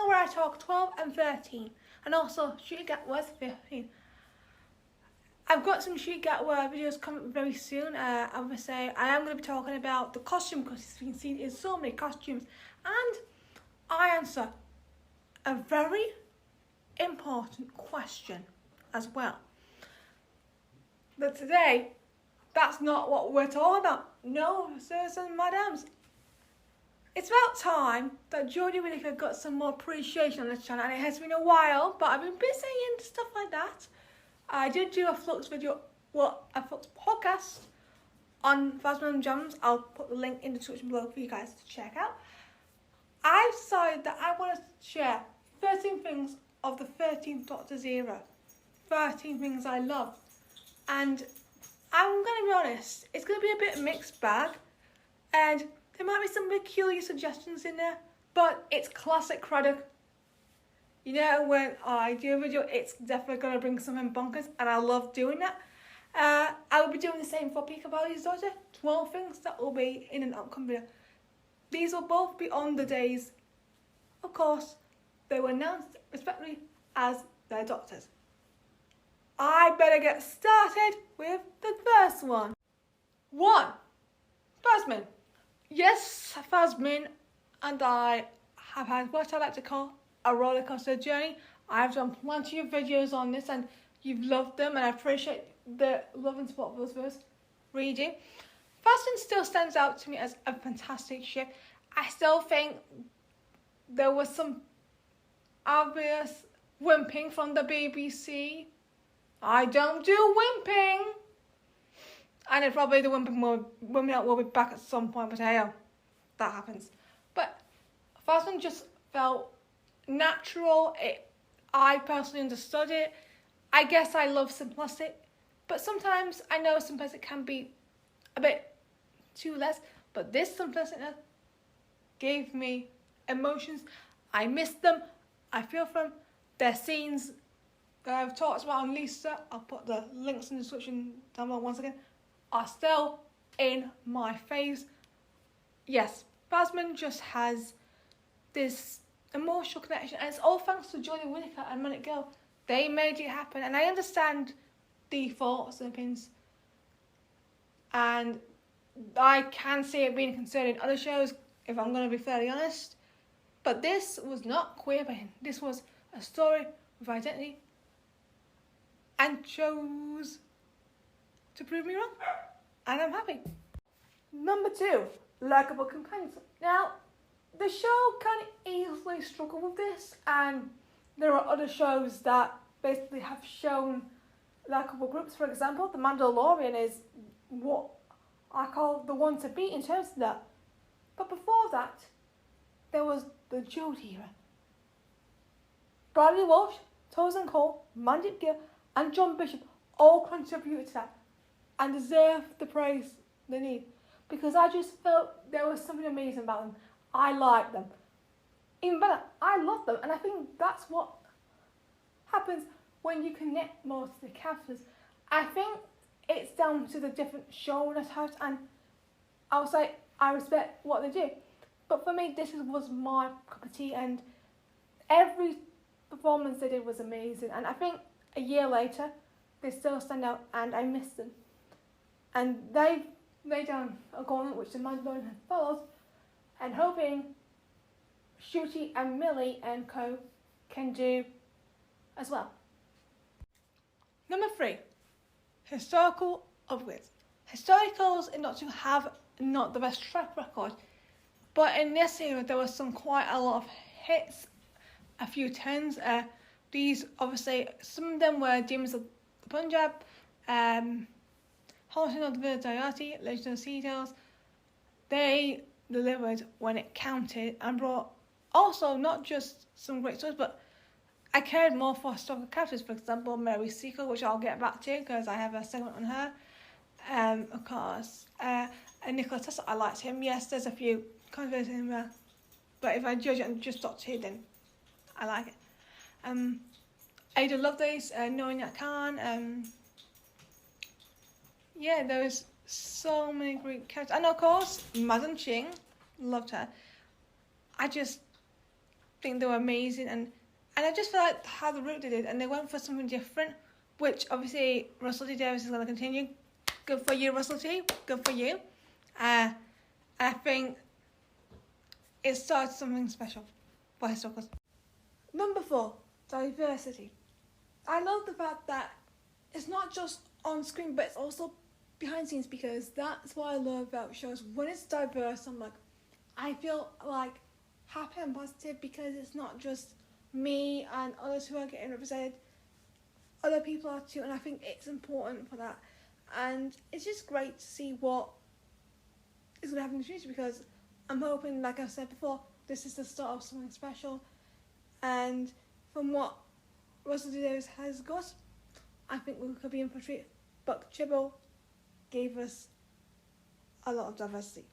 channel where I talk 12 and 13, and also Shooty Get Words 15. I've got some Shooty Get Word videos coming very soon. I am going to be talking about the costume, because it's been seen in so many costumes, and I answer a very important question as well. But today, that's not what we're talking about. No, sirs and madams. It's about time that Jodie Whittaker got some more appreciation on this channel, and it has been a while, but I've been busy and stuff like that. I did do a Flux video, a Flux podcast on Phasma and Jams. I'll put the link in the description below for you guys to check out. I decided that I want to share 13 things of the 13th Doctor's era. 13 things I love. And I'm going to be honest, it's going to be a bit mixed bag, and there might be some peculiar suggestions in there, but it's classic Craddock. You know, when I do a video, it's definitely going to bring something bonkers, and I love doing that. I will be doing the same for Peekaboo's daughter. 12 things that will be in an upcoming video. These will both be on the days, of course, they were announced respectively as their doctors. I better get started with the first one. 1. Phasmin. Yes, Phasmin and I have had what I like to call a roller coaster journey. I've done plenty of videos on this, and you've loved them, and I appreciate the love and support for those videos. Reading. Phasmin still stands out to me as a fantastic ship. I still think there was some obvious wimping from the BBC. I don't do wimping. And it probably the wimping will be back at some point, but hey, that happens. But Phasmin just felt natural. I personally understood it. I guess I love simplicity, but sometimes I know simplicity can be a bit too less, but this simplicity gave me emotions. I missed them. I feel for them. Their scenes that I've talked about on Lisa, I'll put the links in the description down below once again, are still in my face. Yes, Phasmin just has this emotional connection, and it's all thanks to Jodie Whittaker and Manic Girl. They made it happen, and I understand the thoughts and opinions, and I can see it being considered in other shows, if I'm going to be fairly honest, but this was not queerbaiting. This was a story with identity, and chose to prove me wrong, and I'm happy. Number 2, likeable companions. Now, the show can easily struggle with this, and there are other shows that basically have shown likeable groups. For example, The Mandalorian is what I call the one to beat in terms of that. But before that, there was the Jodie era. Bradley Walsh, Tosin Cole, Mandy Gill, and John Bishop all contributed to that and deserve the praise they need, because I just felt there was something amazing about them. I liked them. Even better, I love them, and I think that's what happens when you connect more to the characters. I think it's down to the different showrunner types, and I would say I respect what they do. But for me, this was my cup of tea, and every performance they did was amazing. And I think a year later, they still stand out, and I miss them. And they've laid down a gauntlet which the Mandalorian has followed, and hoping Shooty and Millie and co can do as well. Number 3, historical upgrades. Historicals in Doctor Who have not the best track record, but in this era there was quite a lot of hits, a few turns. These obviously, some of them were Demons of the Punjab, Haunting of the Villa Dayati, Legend of Sea Tales. They delivered when it counted and brought also not just some great stories, but I cared more for historical characters. For example, Mary Seacole, which I'll get back to because I have a segment on her. Of course, and Nicholas Tessa, I liked him. Yes, there's a few controversies in there, but if I judge it on just Doctor Who, then I like it. Ada Lovelace, Knowing That Khan. Yeah, there was so many great characters, and of course, Madam Ching, loved her. think they were amazing, and I just feel like how the route did it, and they went for something different, which obviously Russell T Davies is going to continue. Good for you, Russell T. Good for you. I think it started something special for historicals. Number 4, diversity. I love the fact that it's not just on screen, but it's also behind scenes, because that's what I love about shows. When it's diverse, I feel like happy and positive, because it's not just me and others who are getting represented. Other people are too, and I think it's important for that. And it's just great to see what is going to happen in the future, because I'm hoping, like I've said before, this is the start of something special. And from what Russell T Davies has got, I think we could be in for a treat. But Chibble gave us a lot of diversity.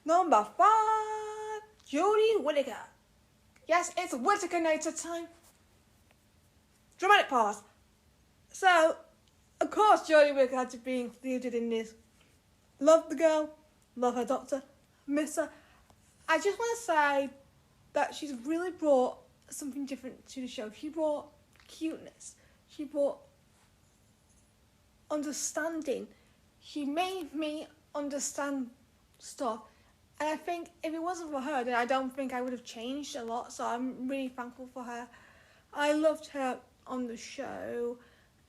Number 5, Jodie Whittaker. Yes, it's Whittaker-nator time. Dramatic pause. So, of course, Jodie Whittaker had to be included in this. Love the girl, love her doctor, miss her. I just want to say that she's really brought something different to the show. She brought cuteness. She brought understanding. She made me understand stuff. And I think if it wasn't for her, then I don't think I would have changed a lot. So I'm really thankful for her. I loved her on the show.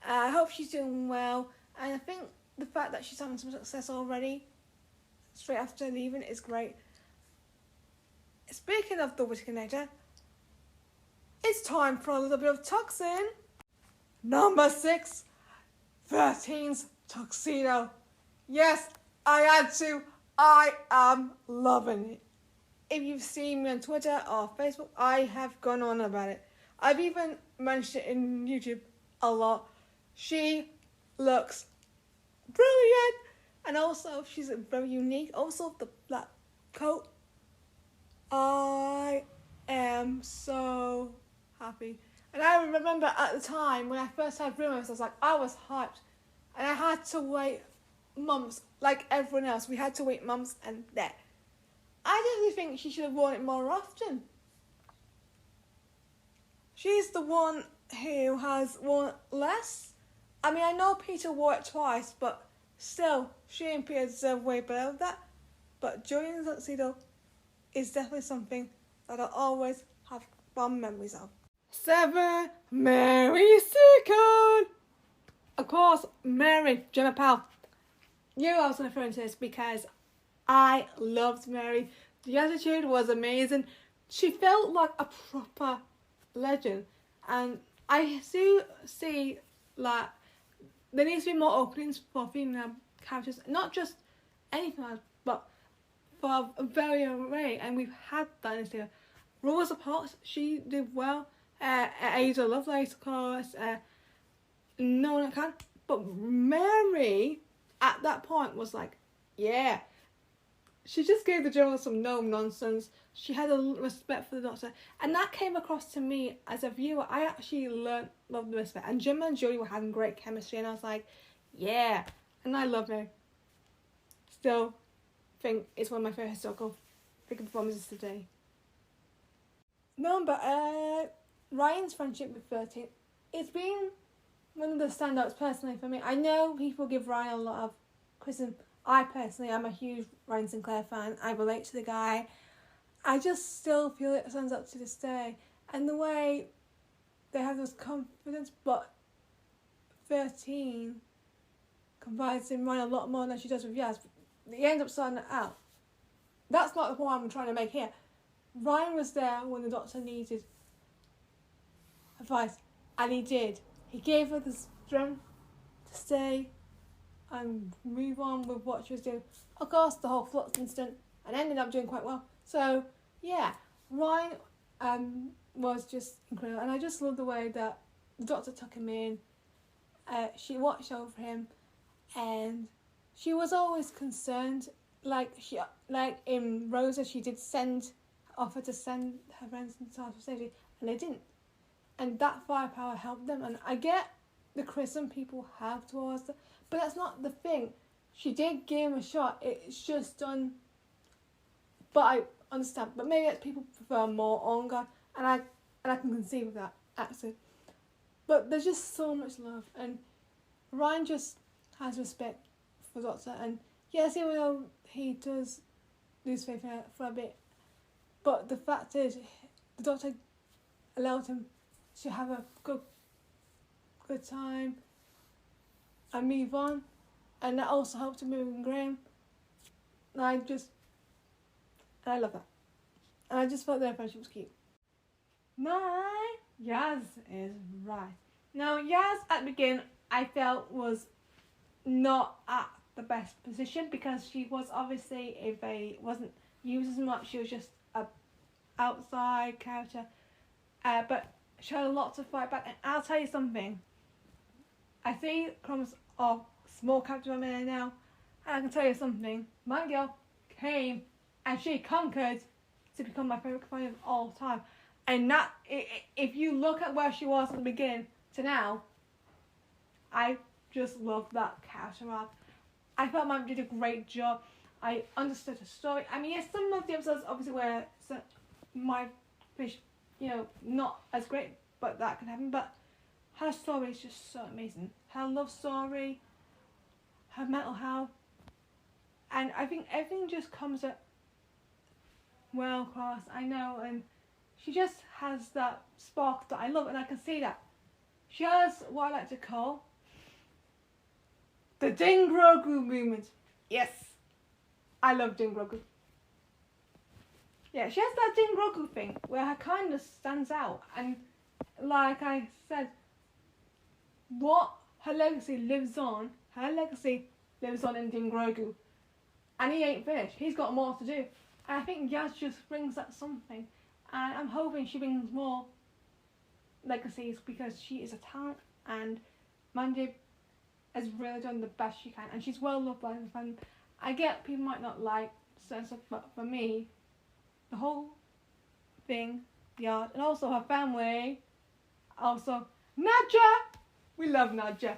I hope she's doing well. And I think the fact that she's having some success already, straight after leaving, is great. Speaking of the Whittaker-nator, it's time for a little bit of Toxin. Number 6, 13's Tuxedo. Yes, I had to. I am loving it. If you've seen me on Twitter or Facebook, I have gone on about it. I've even mentioned it in YouTube a lot. She looks brilliant, and also she's very unique. Also, the black coat. I am so happy. And I remember at the time when I first had rumours, I was hyped, and I had to wait months, like everyone else. We had to wait months, and there. I definitely think she should have worn it more often. She's the one who has worn less. I mean, I know Peter wore it twice, but still, she and Peter deserve way below that. But Julian's tuxedo is definitely something that I'll always have fond memories of. 7, Mary Seacon. Of course, Mary, Gemma Powell. You I was referring to this because I loved Mary. The attitude was amazing. She felt like a proper legend. And I do see like there needs to be more openings for female characters. Not just anything else, but for a very array. And we've had that in this year. Rosa Parks, she did well. Ada Lovelace, of course. No one can. But Mary, at that point, was like, yeah. She just gave the general some no nonsense. She had a respect for the Doctor. And that came across to me as a viewer. I actually learned love the respect. And Gemma and Jodie were having great chemistry. And I was like, yeah. And I love her. Still think it's one of my favourite historical figure performances today. Number 8. Ryan's friendship with 13. It's been one of the standouts personally for me. I know people give Ryan a lot of criticism. I personally am a huge Ryan Sinclair fan. I relate to the guy. I just still feel it stands up to this day. And the way they have this confidence, but 13 confides in Ryan a lot more than she does with Yaz. They end up sorting it out. That's not the point I'm trying to make here. Ryan was there when the Doctor needed advice, and he did. He gave her the strength to stay and move on with what she was doing. Of course, the whole flux incident, and ended up doing quite well. So, yeah, Ryan was just incredible, and I just love the way that the Doctor took him in. She watched over him, and she was always concerned. Like in Rosa, she did offer to send her friends into hospital safety, and they didn't. And that firepower helped them. And I get the criticism people have towards her, but that's not the thing. She did give him a shot. It's just done. But I understand. But maybe it's people prefer more on guard. and I can conceive of that accent. But there's just so much love, and Ryan just has respect for the Doctor, and yes, even though he does lose faith for a bit, but the fact is, the Doctor allowed him to have a good time and move on, and that also helped him move in Graham. And I love that, and I just felt their friendship was cute. Yaz is right. Now, Yaz at the beginning I felt was not at the best position because she was obviously wasn't used as much. She was just a outside character, but she had a lot to fight back. And I'll tell you something. I see crumbs of small character women now, and I can tell you something. My girl came and she conquered to become my favourite companion of all time. And that, if you look at where she was at the beginning to now, I just love that character arc. I felt Mom did a great job. I understood her story. I mean, yes, some of the episodes obviously were my fish, not as great, but that can happen. But her story is just so amazing. Her love story, her mental health, and I think everything just comes up well across. I know, and she just has that spark that I love, and I can see that. She has what I like to call the Din Grogu movement. Yes, I love Din Grogu. Yeah, she has that Din Grogu thing where her kindness stands out, and like I said, her legacy lives on in Din Grogu, and he ain't finished. He's got more to do, and I think Yaz just brings that something. And I'm hoping she brings more legacies because she is a talent, and Mandy has really done the best she can, and she's well loved by the fans. I get people might not like certain stuff, but for me, the whole thing, the art, and also her family, also Nadja, we love Nadja.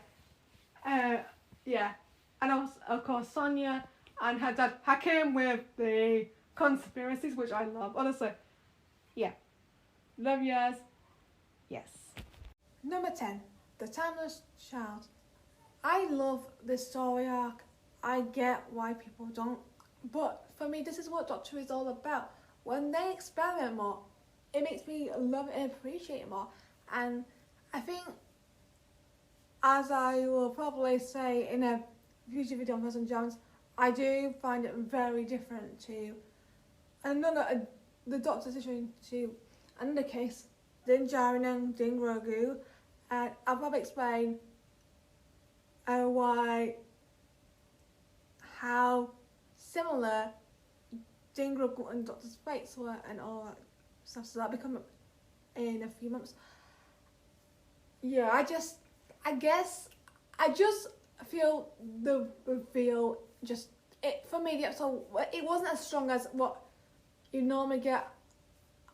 Yeah, and also of course Sonia and her dad Hakim with the conspiracies, which I love. Honestly. Yeah. Love yours. Yes. Number 10. The Timeless Child. I love this story arc. I get why people don't. But for me, this is what Doctor is all about. When they experiment more, it makes me love it and appreciate it more. And I think, as I will probably say in a future video on President Jones, I do find it very different to the Doctor situation to another case, Din Djarin and Din Grogu, and I'll probably explain how similar Din Grogu and Doctor's fates were and all that stuff, so that'll become in a few months. Yeah, I just feel the reveal for me, the episode, it wasn't as strong as what you normally get.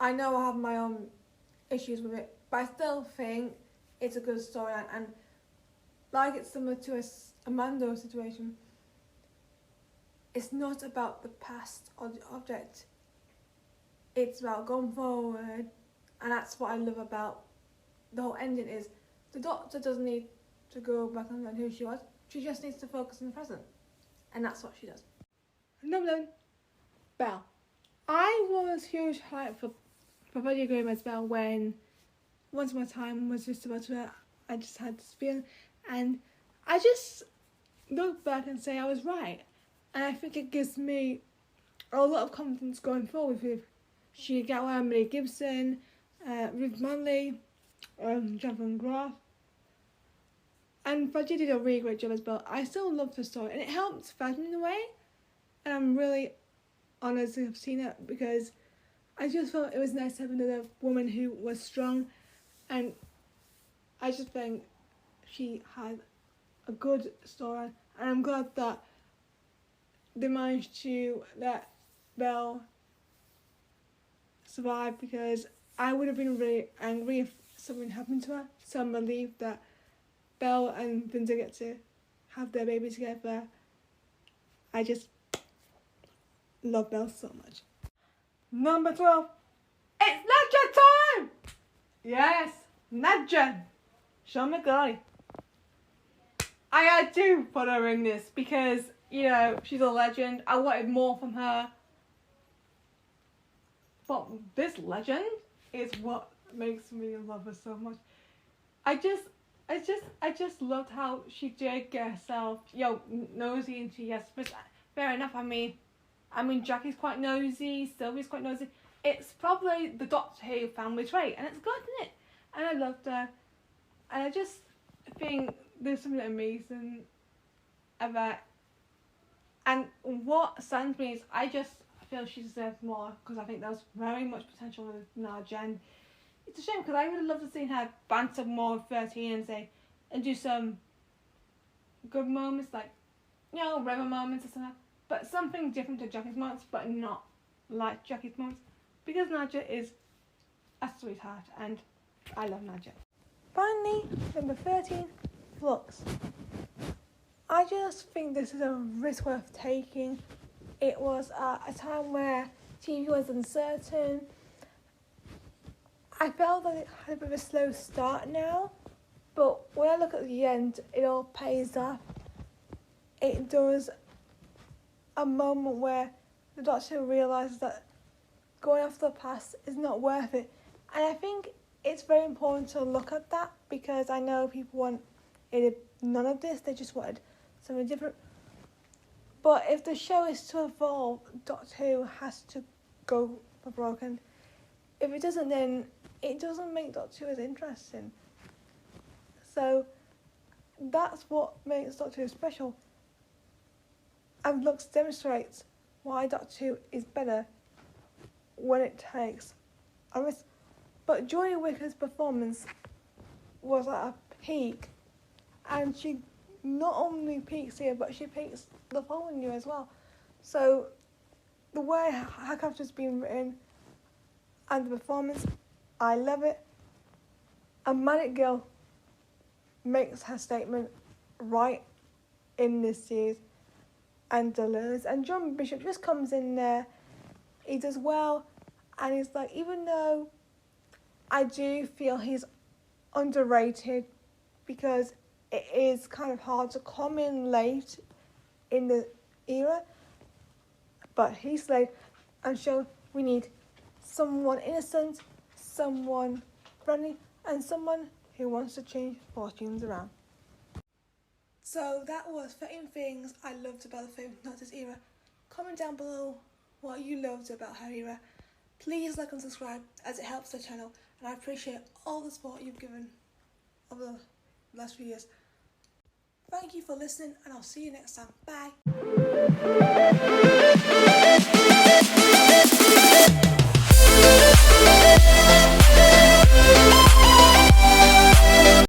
I know I have my own issues with it, but I still think it's a good storyline, and like it's similar to a Mando situation, it's not about the past or the object, it's about going forward, and that's what I love about the whole ending is the Doctor doesn't need to go back and learn who she was, she just needs to focus on the present, and that's what she does. Number 11, Belle. I was huge hype for Buddy Graham as well when Once Upon a Time was just about to I just had this feeling, and I just look back and say I was right, and I think it gives me a lot of confidence going forward with Sheila Gatwa, Emily Gibson, Ruth Manley, Jonathan Groff, and Budgie did a really great job as well. I still love the story, and it helped fashion in a way, and I'm really honoured to have seen it because I just felt it was nice to have another woman who was strong, and I just think she had a good story, and I'm glad that they managed to let Belle survive, because I would have been really angry if something happened to her. So I'm relieved that Belle and Vinda get to have their baby together. I just love Belle so much. Number 12. It's Nadja time! Yes, Nadja. Sean McGarry. I had to put her in this because, you know, she's a legend. I wanted more from her. But this legend is what makes me love her so much. I just loved how she did get herself, nosy into, yes, but fair enough. I mean, Jackie's quite nosy, Sylvie's quite nosy. It's probably the Doctor Who family trait, and it's good, isn't it? And I loved her, and I just think there's something amazing about. And what saddens me is I just feel she deserves more, because I think there was very much potential with Nadja. And it's a shame because I would have loved to see her banter more with 13 and do some good moments, like, River moments or something, but something different to Jackie's moments, but not like Jackie's moments, because Nadja is a sweetheart and I love Nadja. Finally, number 13, Flux. I just think this is a risk worth taking. It was a time where TV was uncertain. I felt that it had a bit of a slow start now, but when I look at the end, it all pays off. It does a moment where the Doctor realises that going off the past is not worth it. And I think it's very important to look at that, because I know people want none of this, they just wanted something different. But if the show is to evolve, Doctor Who has to go for broke. And if it doesn't, then it doesn't make Doctor Who as interesting. So that's what makes Doctor Who special. And Lux demonstrates why Doctor Who is better when it takes a risk. But Jodie Whittaker's performance was at a peak, and she not only peaks here, but she peaks the following year as well. So the way her character's been written and the performance, I love it. And Manic Girl makes her statement right in this series and delivers. And John Bishop just comes in there, he does well, and he's like, even though I do feel he's underrated, because it is kind of hard to come in late in the era, but he's late and show we need someone innocent, someone friendly, and someone who wants to change fortunes around. So that was 13 things I loved about the film, not this era. Comment down below what you loved about her era. Please like and subscribe, as it helps the channel, and I appreciate all the support you've given over the last few years. Thank you for listening, and I'll see you next time. Bye.